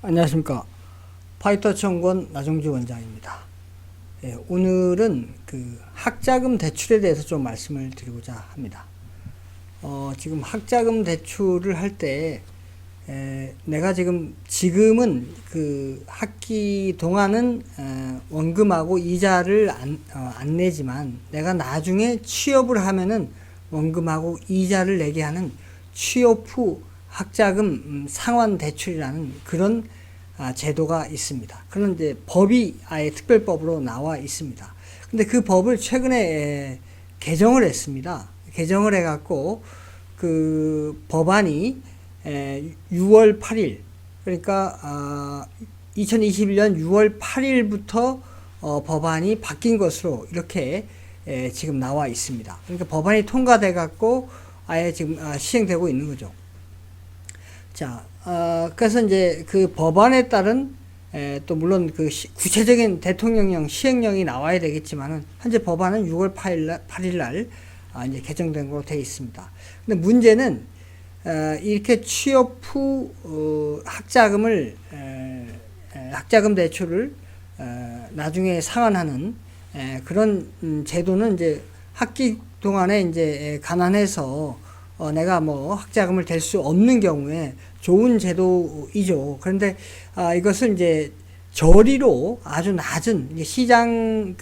안녕하십니까. 파이터치 연구원 나정주 원장입니다. 오늘은 그 학자금 대출에 대해서 좀 말씀을 드리고자 합니다. 지금 학자금 대출을 할 때, 내가 지금은 그 학기 동안은 원금하고 이자를 안 내지만 내가 나중에 취업을 하면은 원금하고 이자를 내게 하는 취업 후 학자금 상환 대출이라는 그런 제도가 있습니다. 그런 이제 법이 아예 특별법으로 나와 있습니다. 근데 그 법을 최근에 개정을 했습니다. 개정을 해갖고 그 법안이 6월 8일 그러니까 2021년 6월 8일부터 법안이 바뀐 것으로 이렇게 지금 나와 있습니다. 그러니까 법안이 통과돼 갖고 아예 지금 시행되고 있는 거죠. 자, 그래서 이제 그 법안에 따른 또 물론 그 구체적인 대통령령 시행령이 나와야 되겠지만은 현재 법안은 6월 8일 날 이제 개정된 걸로 되어 있습니다. 근데 문제는 이렇게 취업 후 학자금 대출을 나중에 상환하는 그런 제도는 이제 학기 동안에 이제 가난해서 내가 뭐 학자금을 댈 수 없는 경우에 좋은 제도이죠. 그런데 이것을 이제 저리로 아주 낮은 시장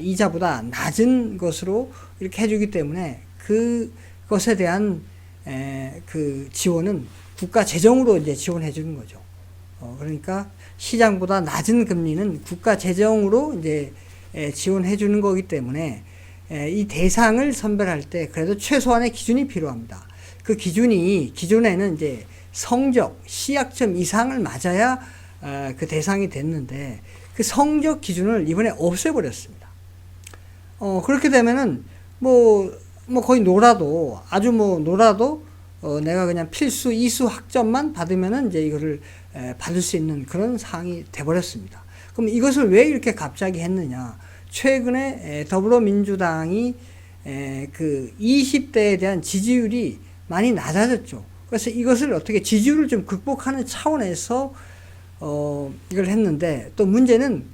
이자보다 낮은 것으로 이렇게 해주기 때문에 그것에 대한 그 지원은 국가 재정으로 이제 지원해 주는 거죠. 그러니까 시장보다 낮은 금리는 국가 재정으로 이제 지원해 주는 거기 때문에 이 대상을 선별할 때 그래도 최소한의 기준이 필요합니다. 그 기준에는 이제 성적, 시약점 이상을 맞아야 그 대상이 됐는데 그 성적 기준을 이번에 없애버렸습니다. 그렇게 되면은 뭐 거의 놀아도 내가 그냥 필수 이수 학점만 받으면은 이제 이거를 받을 수 있는 그런 상황이 돼버렸습니다. 그럼 이것을 왜 이렇게 갑자기 했느냐? 최근에 더불어민주당이 그 20대에 대한 지지율이 많이 낮아졌죠. 그래서 이것을 어떻게 지지율을 좀 극복하는 차원에서 이걸 했는데 또 문제는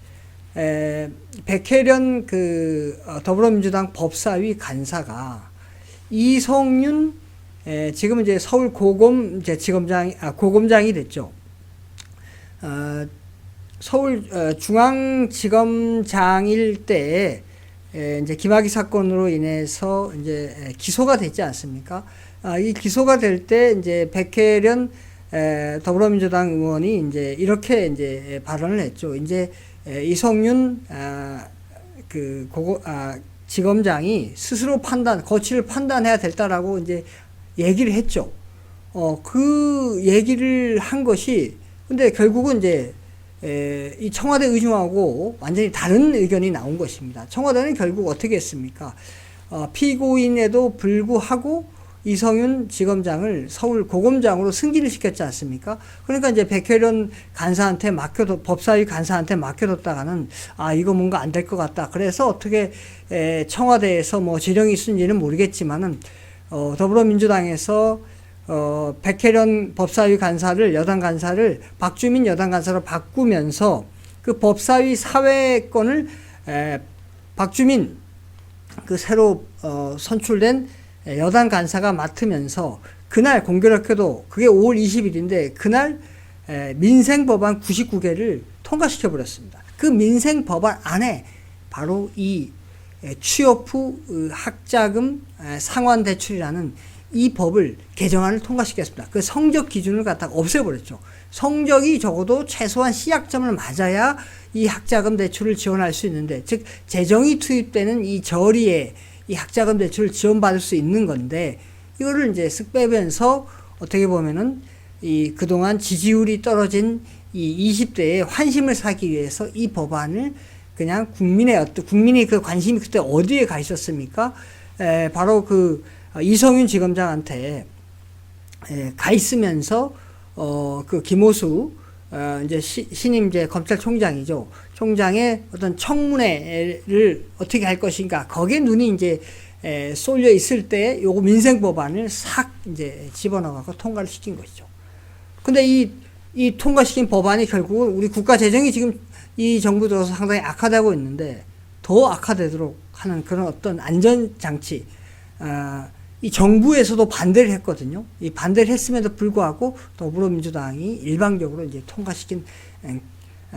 백혜련 그 더불어민주당 법사위 간사가 이성윤 지금 이제 서울 고검 고검장이 됐죠. 서울 중앙지검장일 때 이제 김학의 사건으로 인해서 이제 기소가 됐지 않습니까? 이 기소가 될 때 이제 백혜련 더불어민주당 의원이 이제 이렇게 이제 발언을 했죠. 이제 이성윤 지검장이 스스로 거취를 판단해야 됐다라고 이제 얘기를 했죠. 그 얘기를 한 것이 근데 결국은 이제 이 청와대 의중하고 완전히 다른 의견이 나온 것입니다. 청와대는 결국 어떻게 했습니까? 피고인에도 불구하고 이성윤 지검장을 서울 고검장으로 승진을 시켰지 않습니까? 그러니까 이제 백혜련 간사한테 법사위 간사한테 맡겨뒀다가는 이거 뭔가 안 될 것 같다. 그래서 어떻게 청와대에서 뭐 지령이 있는지는 모르겠지만은 더불어민주당에서 백혜련 법사위 간사를 여당 간사를 박주민 여당 간사로 바꾸면서 그 법사위 사회권을 박주민 그 새로 선출된 여당 간사가 맡으면서 그날 공교롭게도 그게 5월 20일인데 그날 민생법안 99개를 통과시켜 버렸습니다. 그 민생법안 안에 바로 이 취업 후 학자금 상환 대출이라는 이 법을 개정안을 통과시켰습니다. 그 성적 기준을 갖다가 없애버렸죠. 성적이 적어도 최소한 C학점을 맞아야 이 학자금 대출을 지원할 수 있는데, 즉 재정이 투입되는 이 저리에 이 학자금 대출을 지원받을 수 있는 건데 이거를 이제 쓱 빼면서 어떻게 보면은 이 그동안 지지율이 떨어진 이 20대에 환심을 사기 위해서 이 법안을 그냥 국민이 그 관심이 그때 어디에 가 있었습니까? 바로 그 이성윤 지검장한테 가 있으면서 그 김호수 이제 신임 이제 검찰총장이죠. 총장의 어떤 청문회를 어떻게 할 것인가 거기에 눈이 이제 쏠려 있을 때 요거 민생 법안을 싹 이제 집어넣어서 통과를 시킨 것이죠. 근데 이 이 통과시킨 법안이 결국은 우리 국가 재정이 지금 이 정부 들어서 상당히 악화되고 있는데 더 악화되도록 하는 그런 어떤 안전장치, 이 정부에서도 반대를 했거든요. 이 반대를 했음에도 불구하고 더불어민주당이 일방적으로 이제 통과시킨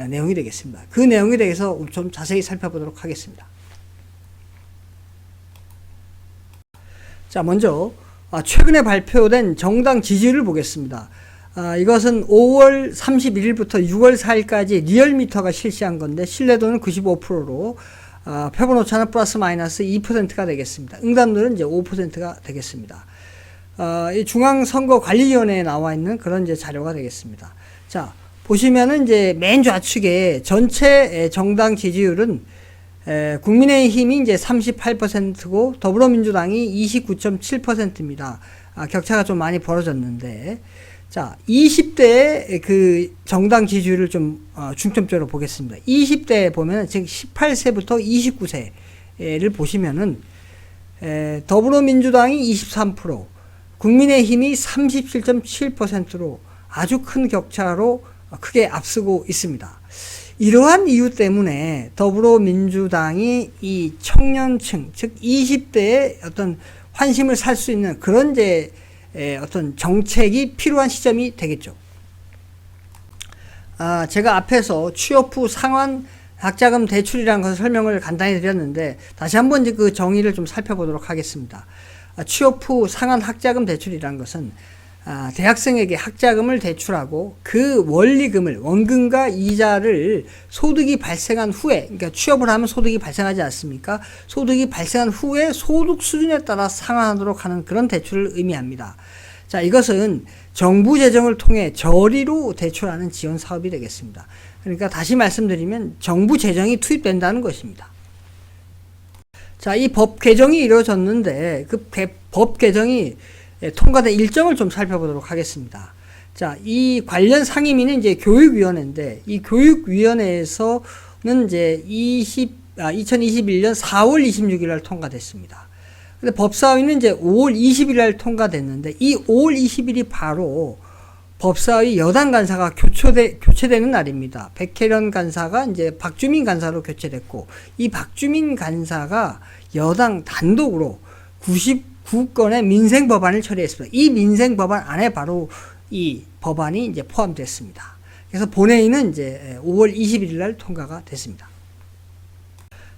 내용이 되겠습니다. 그 내용에 대해서 좀 자세히 살펴보도록 하겠습니다. 자, 먼저 최근에 발표된 정당 지지율을 보겠습니다. 이것은 5월 31일부터 6월 4일까지 리얼미터가 실시한 건데 신뢰도는 95%로 표본 오차는 플러스 마이너스 2%가 되겠습니다. 응답률은 이제 5%가 되겠습니다. 이 중앙선거관리위원회에 나와 있는 그런 이제 자료가 되겠습니다. 자, 보시면은 이제 맨 좌측에 전체 정당 지지율은 국민의힘이 이제 38%고 더불어민주당이 29.7%입니다. 격차가 좀 많이 벌어졌는데, 자, 20대의 그 정당 지지율을 좀 중점적으로 보겠습니다. 20대에 보면은 지금 18세부터 29세를 보시면은 더불어민주당이 23%, 국민의힘이 37.7%로 아주 큰 격차로 크게 앞서고 있습니다. 이러한 이유 때문에 더불어민주당이 이 청년층, 즉 20대의 어떤 환심을 살 수 있는 그런 이제 어떤 정책이 필요한 시점이 되겠죠. 제가 앞에서 취업 후 상환 학자금 대출이라는 것을 설명을 간단히 드렸는데 다시 한번 이제 그 정의를 좀 살펴보도록 하겠습니다. 취업 후 상환 학자금 대출이라는 것은 대학생에게 학자금을 대출하고 그 원리금을 원금과 이자를 소득이 발생한 후에, 그러니까 취업을 하면 소득이 발생하지 않습니까? 소득이 발생한 후에 소득 수준에 따라 상환하도록 하는 그런 대출을 의미합니다. 자, 이것은 정부 재정을 통해 저리로 대출하는 지원 사업이 되겠습니다. 그러니까 다시 말씀드리면 정부 재정이 투입된다는 것입니다. 자, 이 법 개정이 이루어졌는데 그 법 개정이 통과된 일정을 좀 살펴보도록 하겠습니다. 자, 이 관련 상임위는 이제 교육위원회인데 이 교육위원회에서는 이제 2021년 4월 26일 날 통과됐습니다. 근데 법사위는 이제 5월 20일 날 통과됐는데 이 5월 20일이 바로 법사위 여당 간사가 교체되는 날입니다. 백혜련 간사가 이제 박주민 간사로 교체됐고 이 박주민 간사가 여당 단독으로 99건의 민생 법안을 처리했습니다. 이 민생 법안 안에 바로 이 법안이 이제 포함됐습니다. 그래서 본회의는 이제 5월 21일 날 통과가 됐습니다.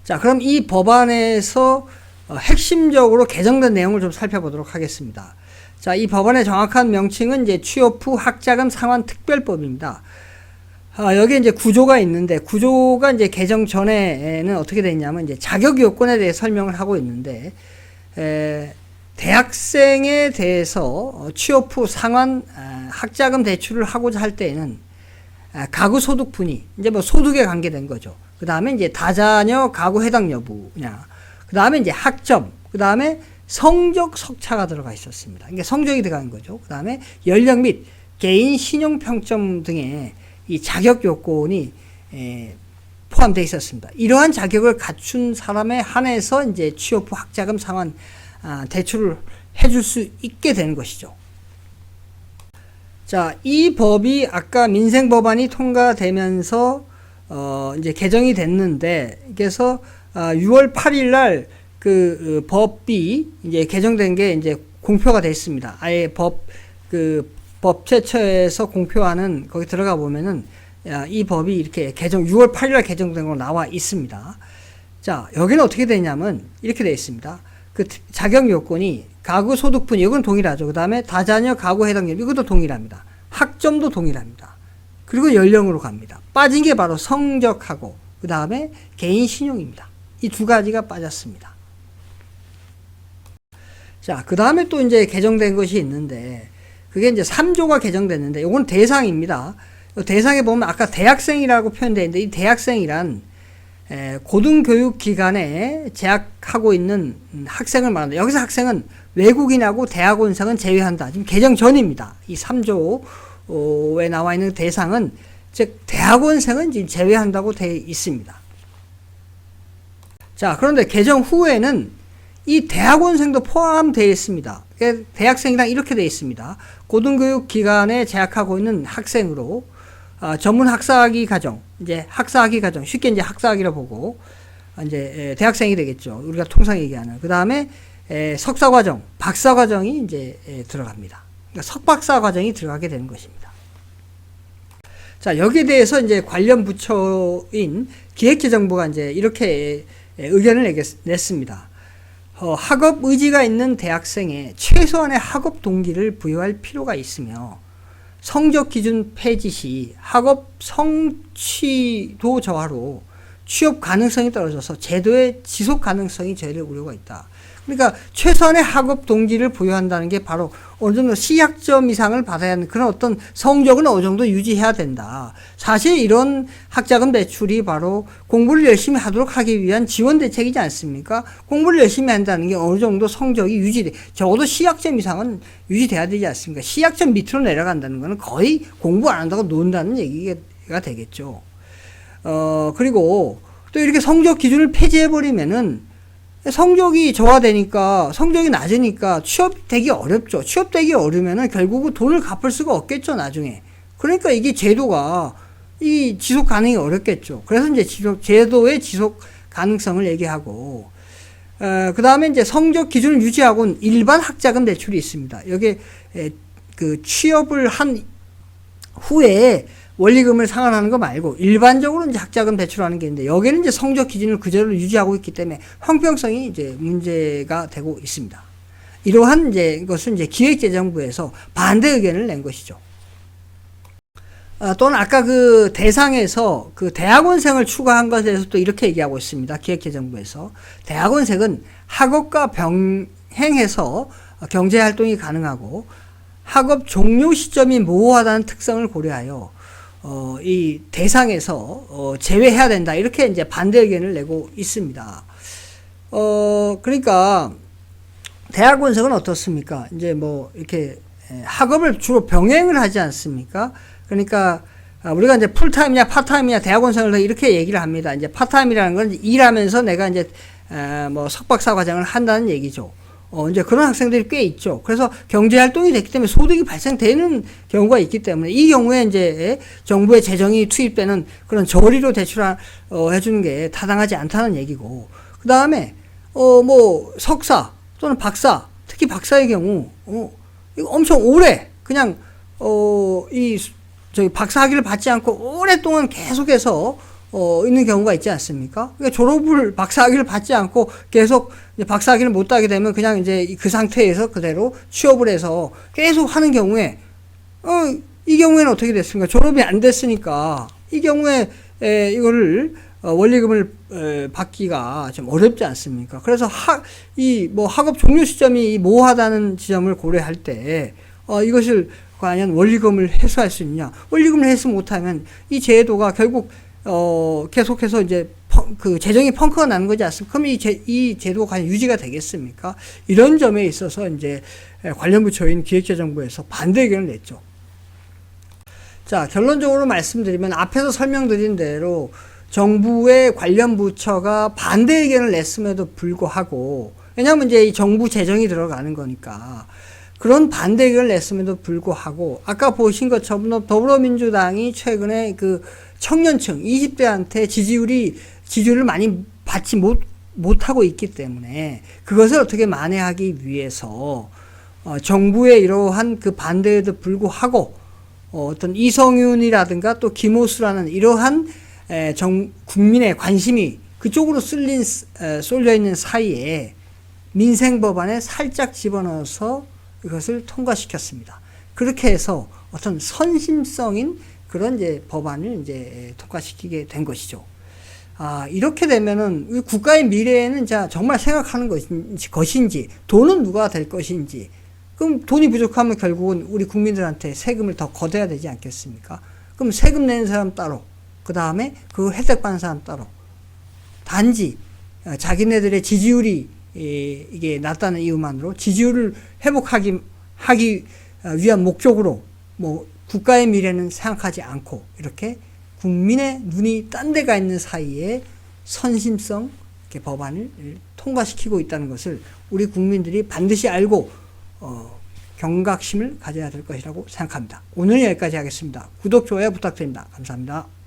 자, 그럼 이 법안에서 핵심적으로 개정된 내용을 좀 살펴보도록 하겠습니다. 자, 이 법안의 정확한 명칭은 이제 취업 후 학자금 상환 특별법입니다. 여기 이제 구조가 있는데 구조가 이제 개정 전에는 어떻게 됐냐면 이제 자격 요건에 대해 설명을 하고 있는데 대학생에 대해서 취업 후 상환 학자금 대출을 하고자 할 때에는 가구 소득 분위, 이제 뭐 소득에 관계된 거죠. 그 다음에 이제 다자녀 가구 해당 여부냐, 그 다음에 이제 학점, 그 다음에 성적 석차가 들어가 있었습니다. 그러니까 성적이 들어간 거죠. 그 다음에 연령 및 개인 신용 평점 등의 이 자격 요건이 포함되어 있었습니다. 이러한 자격을 갖춘 사람에 한해서 이제 취업 후 학자금 상환 대출을 해줄 수 있게 되는 것이죠. 자, 이 법이 아까 민생 법안이 통과되면서 이제 개정이 됐는데, 그래서 6월 8일 날 그 법이 이제 개정된 게 이제 공표가 됐습니다. 아예 법제처에서 공표하는 거기 들어가 보면은 이 법이 이렇게 6월 8일 날 개정된 걸로 나와 있습니다. 자, 여기는 어떻게 되냐면 이렇게 되어 있습니다. 그 자격 요건이 가구 소득 분위, 이건 동일하죠. 그 다음에 다자녀 가구 해당 여부, 이것도 동일합니다. 학점도 동일합니다. 그리고 연령으로 갑니다. 빠진 게 바로 성적하고 그 다음에 개인 신용입니다. 이 두 가지가 빠졌습니다. 자, 그 다음에 또 이제 개정된 것이 있는데 그게 이제 3조가 개정됐는데 이건 대상입니다. 대상에 보면 아까 대학생이라고 표현되어 있는데 이 대학생이란 고등교육기관에 재학하고 있는 학생을 말합니다. 여기서 학생은 외국인하고 대학원생은 제외한다. 지금 개정 전입니다. 이 3조에 나와 있는 대상은 즉 대학원생은 지금 제외한다고 되어 있습니다. 자, 그런데 개정 후에는 이 대학원생도 포함되어 있습니다. 대학생이랑 이렇게 돼 있습니다. 고등교육 기관에 재학하고 있는 학생으로 전문 학사학위 과정, 이제 학사학위 과정, 쉽게 이제 학사학위라 보고 이제 대학생이 되겠죠. 우리가 통상 얘기하는. 그 다음에 석사 과정, 박사 과정이 이제 들어갑니다. 그러니까 석박사 과정이 들어가게 되는 것입니다. 자, 여기에 대해서 이제 관련 부처인 기획재정부가 이제 이렇게 의견을 냈습니다. 학업 의지가 있는 대학생에 최소한의 학업 동기를 부여할 필요가 있으며 성적 기준 폐지 시 학업 성취도 저하로 취업 가능성이 떨어져서 제도의 지속 가능성이 저해될 우려가 있다. 그러니까 최소한의 학업 동기를 부여한다는 게 바로 어느 정도 C학점 이상을 받아야 하는 그런 어떤 성적은 어느 정도 유지해야 된다. 사실 이런 학자금 대출이 바로 공부를 열심히 하도록 하기 위한 지원 대책이지 않습니까? 공부를 열심히 한다는 게 어느 정도 성적이 유지돼. 적어도 C학점 이상은 유지돼야 되지 않습니까? C학점 밑으로 내려간다는 것은 거의 공부 안 한다고 논다는 얘기가 되겠죠. 그리고 또 이렇게 성적 기준을 폐지해버리면은 성적이 저하되니까, 성적이 낮으니까 취업되기 어렵죠. 취업되기 어려우면은 결국은 돈을 갚을 수가 없겠죠, 나중에. 그러니까 이게 제도가 이 지속 가능이 어렵겠죠. 그래서 이제 제도의 지속 가능성을 얘기하고, 그 다음에 이제 성적 기준을 유지하고는 일반 학자금 대출이 있습니다. 여기에 그 취업을 한 후에 원리금을 상환하는 거 말고 일반적으로 이제 학자금 대출하는 게 있는데 여기는 이제 성적 기준을 그대로 유지하고 있기 때문에 형평성이 이제 문제가 되고 있습니다. 이러한 이제 것은 이제 기획재정부에서 반대 의견을 낸 것이죠. 또는 아까 그 대상에서 그 대학원생을 추가한 것에 대해서 또 이렇게 얘기하고 있습니다. 기획재정부에서 대학원생은 학업과 병행해서 경제활동이 가능하고 학업 종료 시점이 모호하다는 특성을 고려하여 이 대상에서 제외해야 된다. 이렇게 이제 반대 의견을 내고 있습니다. 그러니까 대학원생은 어떻습니까? 이제 뭐 이렇게 학업을 주로 병행을 하지 않습니까? 그러니까 우리가 이제 풀타임이냐 파타임이냐 대학원생을 이렇게 얘기를 합니다. 이제 파타임이라는 건 일하면서 내가 이제 뭐 석박사 과정을 한다는 얘기죠. 이제 그런 학생들이 꽤 있죠. 그래서 경제활동이 됐기 때문에 소득이 발생되는 경우가 있기 때문에 이 경우에 이제 정부의 재정이 투입되는 그런 저리로 해주는 게 타당하지 않다는 얘기고, 그 다음에, 뭐, 석사 또는 박사, 특히 박사의 경우, 이거 엄청 오래, 그냥, 저기 박사 학위를 받지 않고 오랫동안 계속해서 있는 경우가 있지 않습니까? 그러니까 박사 학위를 받지 않고 계속 박사 학위를 못 따게 되면 그냥 이제 그 상태에서 그대로 취업을 해서 계속 하는 경우에, 이 경우에는 어떻게 됐습니까? 졸업이 안 됐으니까, 이 경우에, 이거를, 원리금을, 받기가 좀 어렵지 않습니까? 그래서 학업 종료 시점이 모호하다는 지점을 고려할 때, 이것을 과연 원리금을 해소할 수 있느냐? 원리금을 해소 못하면 이 제도가 결국 계속해서 이제 그 재정이 펑크가 나는 거지 않습니까? 그럼 이 제도가 과연 유지가 되겠습니까? 이런 점에 있어서 이제 관련 부처인 기획재정부에서 반대 의견을 냈죠. 자, 결론적으로 말씀드리면 앞에서 설명드린 대로 정부의 관련 부처가 반대 의견을 냈음에도 불구하고, 왜냐하면 이제 이 정부 재정이 들어가는 거니까 그런 반대 의견을 냈음에도 불구하고 아까 보신 것처럼 더불어민주당이 최근에 그 청년층 20대한테 지지율을 많이 받지 못하고 있기 때문에 그것을 어떻게 만회하기 위해서 정부의 이러한 그 반대에도 불구하고 어떤 이성윤이라든가 또 김호수라는 이러한 국민의 관심이 그쪽으로 쏠려 있는 사이에 민생 법안에 살짝 집어넣어서 이것을 통과시켰습니다. 그렇게 해서 어떤 선심성인 그런 이제 법안을 이제 통과시키게 된 것이죠. 이렇게 되면은 우리 국가의 미래에는 정말 생각하는 것인지, 돈은 누가 될 것인지, 그럼 돈이 부족하면 결국은 우리 국민들한테 세금을 더 걷어야 되지 않겠습니까? 그럼 세금 내는 사람 따로, 그 다음에 그 혜택 받는 사람 따로. 단지 자기네들의 지지율이 이게 낮다는 이유만으로 지지율을 회복하기 위한 목적으로 뭐 국가의 미래는 생각하지 않고 이렇게 국민의 눈이 딴 데가 있는 사이에 선심성 이렇게 법안을 통과시키고 있다는 것을 우리 국민들이 반드시 알고 경각심을 가져야 될 것이라고 생각합니다. 오늘은 여기까지 하겠습니다. 구독, 좋아요 부탁드립니다. 감사합니다.